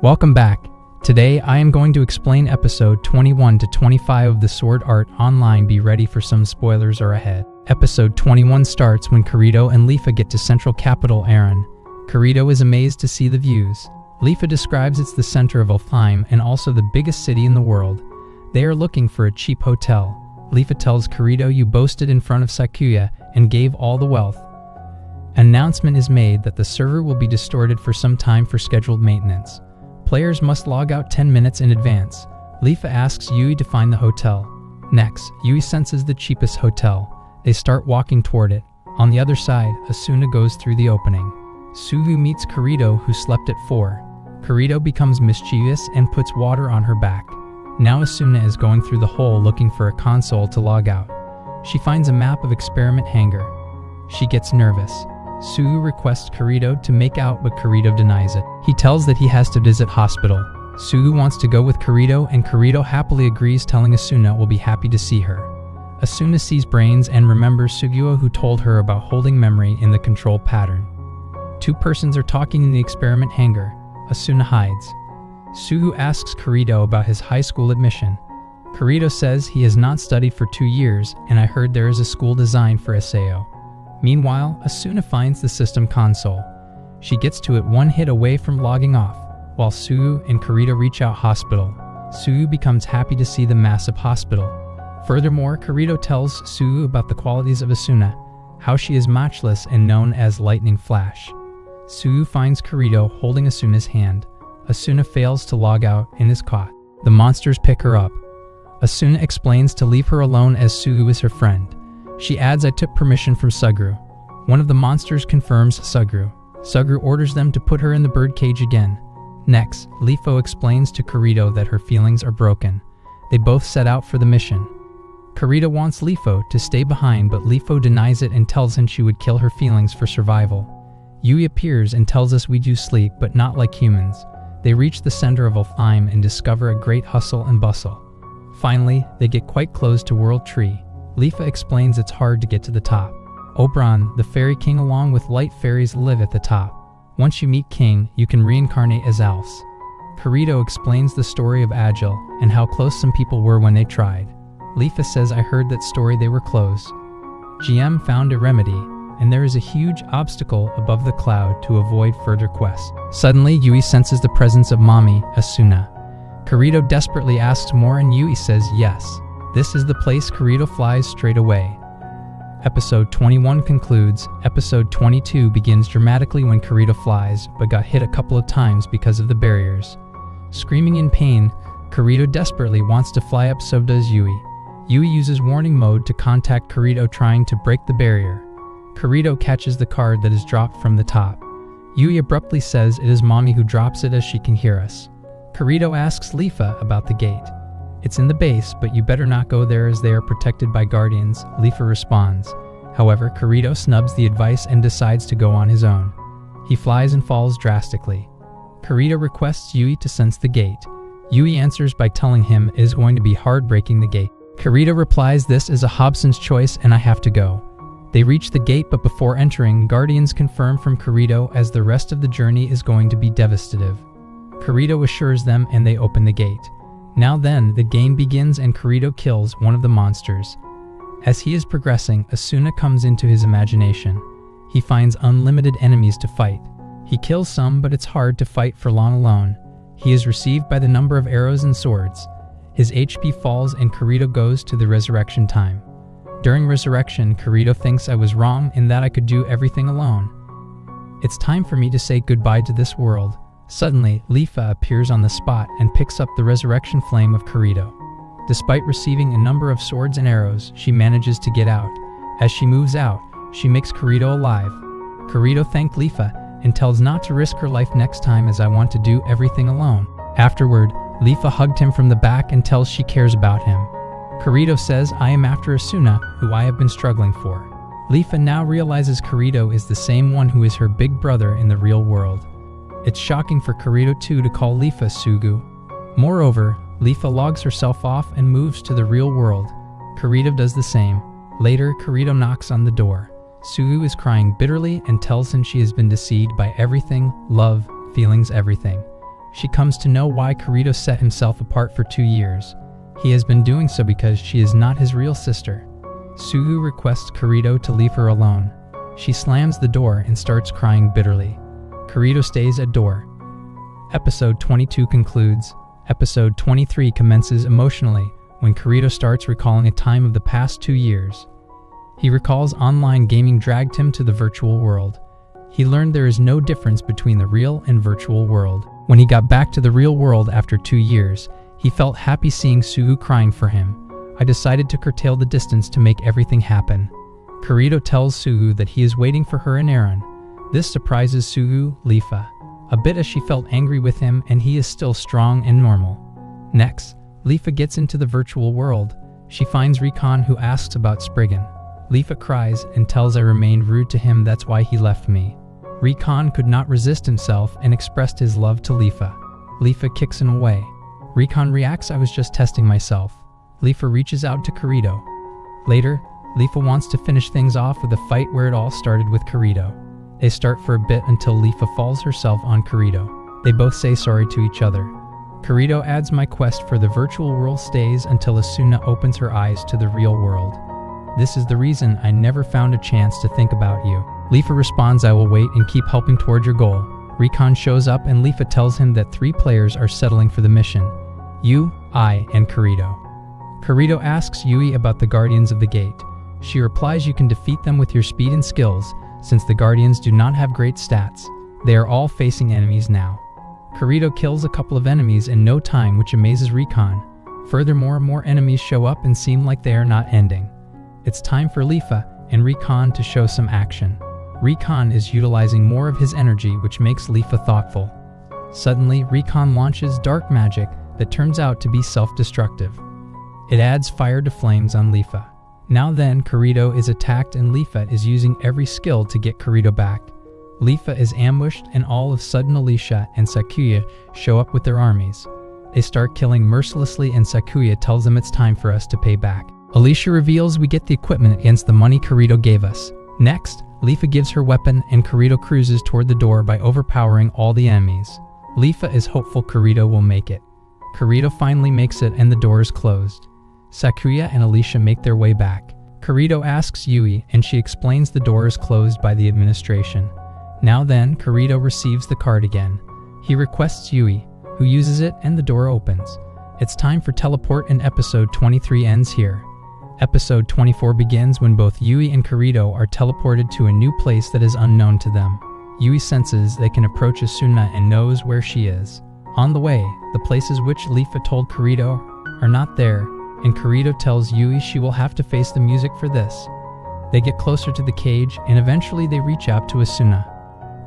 Welcome back. Today I am going to explain episode 21 to 25 of the Sword Art Online. Be ready for some spoilers are ahead. Episode 21 starts when Kirito and Leafa get to central capital Aaron. Kirito is amazed to see the views. Leafa describes it's the center of Alfheim and also the biggest city in the world. They are looking for a cheap hotel. Leafa tells Kirito, "You boasted in front of Sakuya and gave all the wealth." An announcement is made that the server will be distorted for some time for scheduled maintenance. Players must log out 10 minutes in advance. Leafa asks Yui to find the hotel. Next, Yui senses the cheapest hotel. They start walking toward it. On the other side, Asuna goes through the opening. Sugu meets Kirito, who slept at 4. Kirito becomes mischievous and puts water on her back. Now Asuna is going through the hole looking for a console to log out. She finds a map of experiment hangar. She gets nervous. Sugu requests Kirito to make out, but Kirito denies it. He tells that he has to visit hospital. Sugu wants to go with Kirito, and Kirito happily agrees, telling Asuna will be happy to see her. Asuna sees brains and remembers Suguo, who told her about holding memory in the control pattern. Two persons are talking in the experiment hangar. Asuna hides. Sugu asks Kirito about his high school admission. Kirito says he has not studied for 2 years, and I heard there is a school designed for SAO. Meanwhile, Asuna finds the system console. She gets to it one hit away from logging off, while Sugu and Kirito reach out hospital. Sugu becomes happy to see the massive hospital. Furthermore, Kirito tells Sugu about the qualities of Asuna, how she is matchless and known as Lightning Flash. Sugu finds Kirito holding Asuna's hand. Asuna fails to log out and is caught. The monsters pick her up. Asuna explains to leave her alone as Sugu is her friend. She adds, "I took permission from Sugru." One of the monsters confirms Sugru. Sugru orders them to put her in the birdcage again. Next, Leafa explains to Kirito that her feelings are broken. They both set out for the mission. Kirito wants Leafa to stay behind, but Leafa denies it and tells him she would kill her feelings for survival. Yui appears and tells us we do sleep, but not like humans. They reach the center of Alfheim and discover a great hustle and bustle. Finally, they get quite close to World Tree. Leafa explains it's hard to get to the top. Oberon, the fairy king, along with light fairies, live at the top. Once you meet King, you can reincarnate as elves. Kirito explains the story of Agile and how close some people were when they tried. Leafa says, "I heard that story, they were close." GM found a remedy, and there is a huge obstacle above the cloud to avoid further quests. Suddenly, Yui senses the presence of Mommy, Asuna. Kirito desperately asks more, and Yui says yes. This is the place. Kirito flies straight away. Episode 21 concludes. Episode 22 begins dramatically when Kirito flies, but got hit a couple of times because of the barriers. Screaming in pain, Kirito desperately wants to fly up, so does Yui. Yui uses warning mode to contact Kirito, trying to break the barrier. Kirito catches the card that is dropped from the top. Yui abruptly says it is Mommy who drops it, as she can hear us. Kirito asks Leafa about the gate. "It's in the base, but you better not go there as they are protected by guardians," Leafa responds. However, Kirito snubs the advice and decides to go on his own. He flies and falls drastically. Kirito requests Yui to sense the gate. Yui answers by telling him it is going to be hard breaking the gate. Kirito replies, "This is a Hobson's choice and I have to go." They reach the gate, but before entering, guardians confirm from Kirito as the rest of the journey is going to be devastative. Kirito assures them and they open the gate. Now then, the game begins and Kirito kills one of the monsters. As he is progressing, Asuna comes into his imagination. He finds unlimited enemies to fight. He kills some, but it's hard to fight for long alone. He is received by the number of arrows and swords. His HP falls and Kirito goes to the resurrection time. During resurrection, Kirito thinks I was wrong in that I could do everything alone. It's time for me to say goodbye to this world. Suddenly, Leafa appears on the spot and picks up the resurrection flame of Kirito. Despite receiving a number of swords and arrows, she manages to get out. As she moves out, she makes Kirito alive. Kirito thanks Leafa and tells not to risk her life next time, as I want to do everything alone. Afterward, Leafa hugged him from the back and tells she cares about him. Kirito says, "I am after Asuna, who I have been struggling for." Leafa now realizes Kirito is the same one who is her big brother in the real world. It's shocking for Kirito too to call Leafa Sugu. Moreover, Leafa logs herself off and moves to the real world. Kirito does the same. Later, Kirito knocks on the door. Sugu is crying bitterly and tells him she has been deceived by everything, love, feelings, everything. She comes to know why Kirito set himself apart for 2 years. He has been doing so because she is not his real sister. Sugu requests Kirito to leave her alone. She slams the door and starts crying bitterly. Kirito stays at door. Episode 22 concludes. Episode 23 commences emotionally when Kirito starts recalling a time of the past 2 years. He recalls online gaming dragged him to the virtual world. He learned there is no difference between the real and virtual world. When he got back to the real world after 2 years, he felt happy seeing Sugu crying for him. I decided to curtail the distance to make everything happen. Kirito tells Sugu that he is waiting for her in Aaron. This surprises Sugu, Leafa, a bit as she felt angry with him and he is still strong and normal. Next, Leafa gets into the virtual world. She finds Recon who asks about Spriggan. Leafa cries and tells I remained rude to him, that's why he left me. Recon could not resist himself and expressed his love to Leafa. Leafa kicks him away. Recon reacts, I was just testing myself. Leafa reaches out to Kirito. Later, Leafa wants to finish things off with a fight where it all started with Kirito. They start for a bit until Leafa falls herself on Kirito. They both say sorry to each other. Kirito adds my quest for the virtual world stays until Asuna opens her eyes to the real world. This is the reason I never found a chance to think about you. Leafa responds, I will wait and keep helping toward your goal. Recon shows up and Leafa tells him that 3 players are settling for the mission. You, I, and Kirito. Kirito asks Yui about the Guardians of the Gate. She replies you can defeat them with your speed and skills, since the Guardians do not have great stats. They are all facing enemies now. Kirito kills a couple of enemies in no time, which amazes Recon. Furthermore, more enemies show up and seem like they are not ending. It's time for Leafa and Recon to show some action. Recon is utilizing more of his energy, which makes Leafa thoughtful. Suddenly, Recon launches dark magic that turns out to be self-destructive. It adds fire to flames on Leafa. Now then, Kirito is attacked and Leafa is using every skill to get Kirito back. Leafa is ambushed and all of a sudden Alicia and Sakuya show up with their armies. They start killing mercilessly and Sakuya tells them it's time for us to pay back. Alicia reveals we get the equipment against the money Kirito gave us. Next, Leafa gives her weapon and Kirito cruises toward the door by overpowering all the enemies. Leafa is hopeful Kirito will make it. Kirito finally makes it and the door is closed. Sakuya and Alicia make their way back. Kirito asks Yui and she explains the door is closed by the administration. Now then, Kirito receives the card again. He requests Yui, who uses it and the door opens. It's time for teleport and episode 23 ends here. Episode 24 begins when both Yui and Kirito are teleported to a new place that is unknown to them. Yui senses they can approach Asuna and knows where she is. On the way, the places which Leafa told Kirito are not there, and Kirito tells Yui she will have to face the music for this. They get closer to the cage and eventually they reach out to Asuna.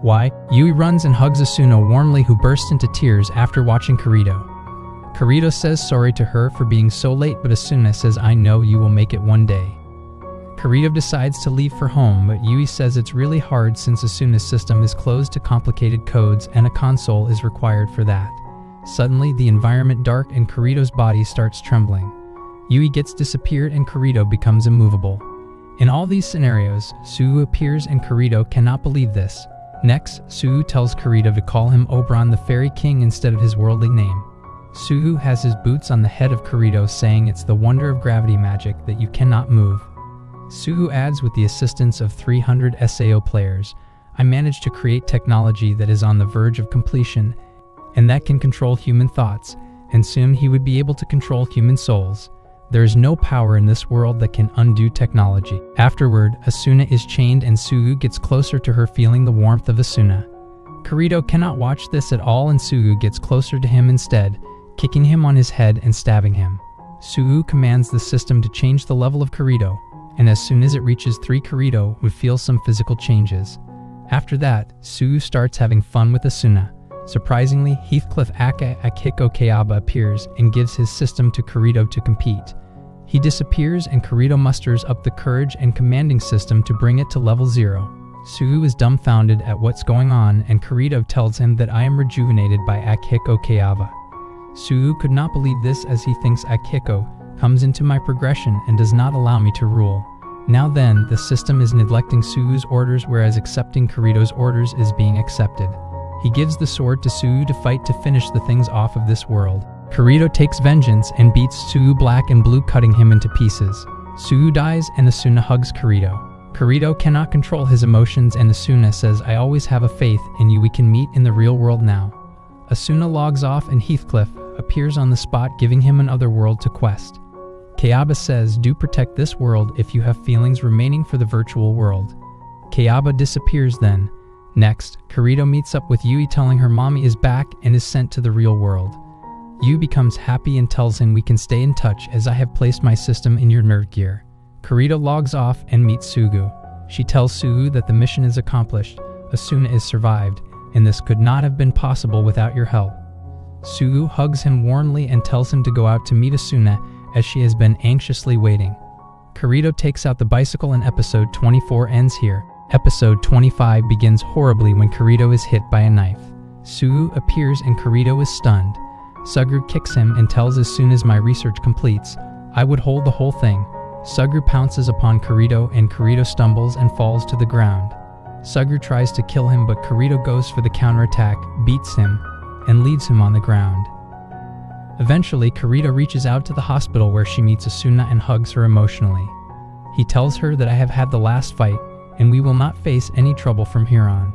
Why? Yui runs and hugs Asuna warmly, who bursts into tears after watching Kirito. Kirito says sorry to her for being so late, but Asuna says I know you will make it one day. Kirito decides to leave for home, but Yui says it's really hard since Asuna's system is closed to complicated codes and a console is required for that. Suddenly, the environment dark and Kirito's body starts trembling. Yui gets disappeared and Kirito becomes immovable. In all these scenarios, Sugu appears and Kirito cannot believe this. Next, Sugu tells Kirito to call him Oberon the Fairy King instead of his worldly name. Sugu has his boots on the head of Kirito, saying it's the wonder of gravity magic that you cannot move. Sugu adds, with the assistance of 300 SAO players, I managed to create technology that is on the verge of completion and that can control human thoughts, and soon he would be able to control human souls. There is no power in this world that can undo technology. Afterward, Asuna is chained and Sugu gets closer to her, feeling the warmth of Asuna. Kirito cannot watch this at all and Sugu gets closer to him instead, kicking him on his head and stabbing him. Sugu commands the system to change the level of Kirito, and as soon as it reaches 3, Kirito would feel some physical changes. After that, Sugu starts having fun with Asuna. Surprisingly, Heathcliff Aka Akiko Kayaba appears and gives his system to Kirito to compete. He disappears and Kirito musters up the courage and commanding system to bring it to level 0. Sugu is dumbfounded at what's going on and Kirito tells him that I am rejuvenated by Akiko Kayaba. Sugu could not believe this as he thinks Akiko comes into my progression and does not allow me to rule. Now then, the system is neglecting Sugu's orders whereas accepting Kirito's orders is being accepted. He gives the sword to Suu to fight to finish the things off of this world. Kirito takes vengeance and beats Suu black and blue, cutting him into pieces. Suu dies and Asuna hugs Kirito. Kirito cannot control his emotions and Asuna says, "I always have a faith in you, we can meet in the real world now." Asuna logs off and Heathcliff appears on the spot, giving him another world to quest. Kayaba says, "Do protect this world if you have feelings remaining for the virtual world." Kayaba disappears then. Next, Kirito meets up with Yui, telling her mommy is back and is sent to the real world. Yui becomes happy and tells him, "We can stay in touch as I have placed my system in your nerd gear." Kirito logs off and meets Sugu. She tells Sugu that the mission is accomplished, Asuna is survived, and this could not have been possible without your help. Sugu hugs him warmly and tells him to go out to meet Asuna as she has been anxiously waiting. Kirito takes out the bicycle and episode 24 ends here. Episode 25 begins horribly when Kirito is hit by a knife. Sugu appears and Kirito is stunned. Sugru kicks him and tells, "As soon as my research completes, I would hold the whole thing." Sugru pounces upon Kirito and Kirito stumbles and falls to the ground. Sugru tries to kill him but Kirito goes for the counterattack, beats him, and leaves him on the ground. Eventually, Kirito reaches out to the hospital where she meets Asuna and hugs her emotionally. He tells her that, "I have had the last fight, and we will not face any trouble from here on."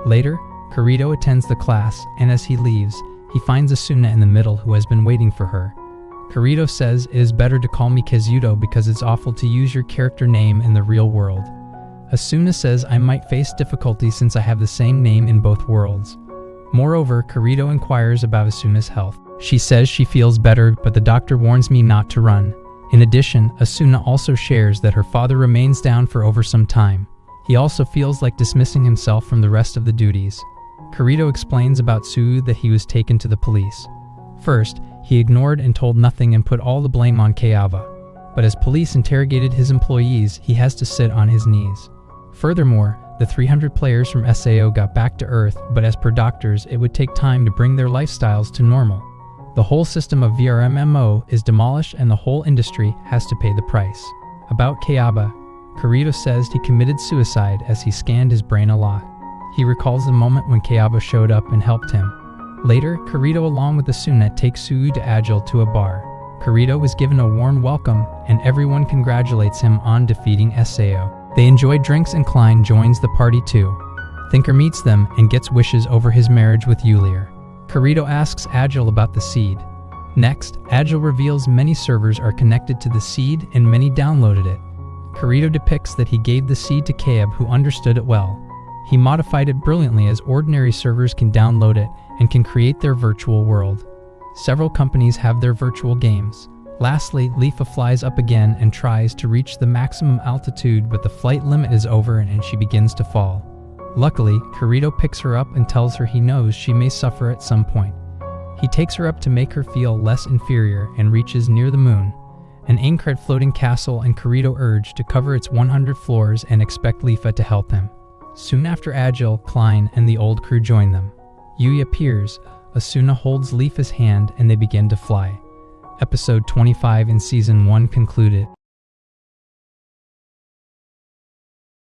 Later, Kirito attends the class, and as he leaves, he finds Asuna in the middle who has been waiting for her. Kirito says, "It is better to call me Kazuto because it's awful to use your character name in the real world." Asuna says, "I might face difficulty since I have the same name in both worlds." Moreover, Kirito inquires about Asuna's health. She says she feels better, but the doctor warns me not to run. In addition, Asuna also shares that her father remains down for over some time. He also feels like dismissing himself from the rest of the duties. Kirito explains about Suu that he was taken to the police. First, he ignored and told nothing and put all the blame on Kayaba. But as police interrogated his employees, he has to sit on his knees. Furthermore, the 300 players from SAO got back to Earth, but as per doctors, it would take time to bring their lifestyles to normal. The whole system of VRMMO is demolished and the whole industry has to pay the price. About Kayaba, Kirito says he committed suicide as he scanned his brain a lot. He recalls the moment when Kayaba showed up and helped him. Later, Kirito along with Asuna takes Suu to Agile to a bar. Kirito is given a warm welcome and everyone congratulates him on defeating SAO. They enjoy drinks and Klein joins the party too. Thinker meets them and gets wishes over his marriage with Yulier. Kirito asks Agile about the seed. Next, Agile reveals many servers are connected to the seed and many downloaded it. Kirito depicts that he gave the seed to Kaeb, who understood it well. He modified it brilliantly as ordinary servers can download it and can create their virtual world. Several companies have their virtual games. Lastly, Leafa flies up again and tries to reach the maximum altitude, but the flight limit is over and she begins to fall. Luckily, Kirito picks her up and tells her he knows she may suffer at some point. He takes her up to make her feel less inferior and reaches near the moon, an Aincrad floating castle, and Kirito urged to cover its 100 floors and expect Leafa to help him. Soon after, Agile, Klein, and the old crew join them. Yui appears, Asuna holds Leafa's hand and they begin to fly. Episode 25 in Season 1 concluded.